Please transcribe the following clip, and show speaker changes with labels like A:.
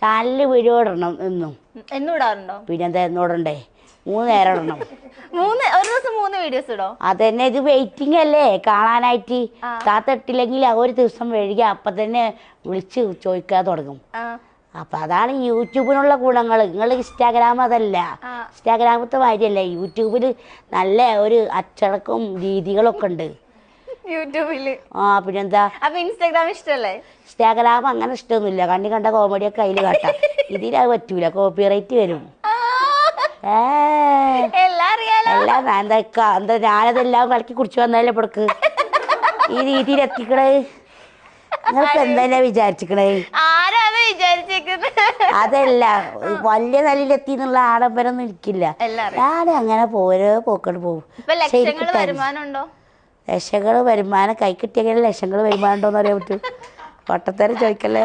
A: ചാനലിൽ വീഡിയോ ഇടണം എന്നും.
B: എന്നും ഇടാറുണ്ടോ?
A: പിന്നെന്താ എന്നോടണ്ടേ 3 നേരം ഇടണം.
B: ഒരു ദിവസം 3 വീഡിയോസ് ഇടോ?
A: അതന്നെ, ഇത് വെയിറ്റിംഗ് അല്ലേ കാണാനായിട്ട്. താത്ത ഇട്ടില്ലെങ്കിൽ ഒരു ദിവസം വൈകി അപ്പം തന്നെ വിളിച്ച് ചോദിക്കാൻ തുടങ്ങും. അപ്പം അതാണ് യൂട്യൂബിനുള്ള ഗുണങ്ങൾ. നിങ്ങൾ ഇൻസ്റ്റാഗ്രാം അതല്ല, ഇൻസ്റ്റാഗ്രാമത്തെ മാതിരിയല്ല. യൂട്യൂബിൽ നല്ല ഒരു അച്ചടക്കവും രീതികളൊക്കെ ഉണ്ട്
B: യൂട്യൂബില്.
A: പിന്നെന്താ.
B: അപ്പൊ ഇൻസ്റ്റാഗ്രാം ഇഷ്ടല്ലേ?
A: ഇൻസ്റ്റാഗ്രാം അങ്ങനെ ഇഷ്ടമൊന്നുമില്ല. കണ്ട കോമഡിയൊക്കെ അതിൽ കാട്ടാം. ഇതിലത് പറ്റൂല, കോപ്പിറൈറ്റ് വരും. എല്ലാം എന്താ ഞാനതെല്ലാം കളിക്കി കുടിച്ചു വന്നാലേ പൊടുക്ക് ഈ രീതിയിൽ എത്തിക്കണേ. നിങ്ങൾക്ക് എന്താ വിചാരിച്ചിക്കണേ? അതല്ല, വലിയ നിലയിലെത്തി എന്നുള്ള ആഡംബരമൊന്നും ഇരിക്കില്ല. ഞാൻ അങ്ങനെ പോക്കണ്ട് പോകും. ലക്ഷങ്ങൾ വരുമാനം കൈ കിട്ടിയെങ്കിലും ലക്ഷങ്ങൾ വരുമാനം ഉണ്ടോന്ന് അറിയാൻ പറ്റും. പൊട്ടത്തരം ചോദിക്കല്ലേ.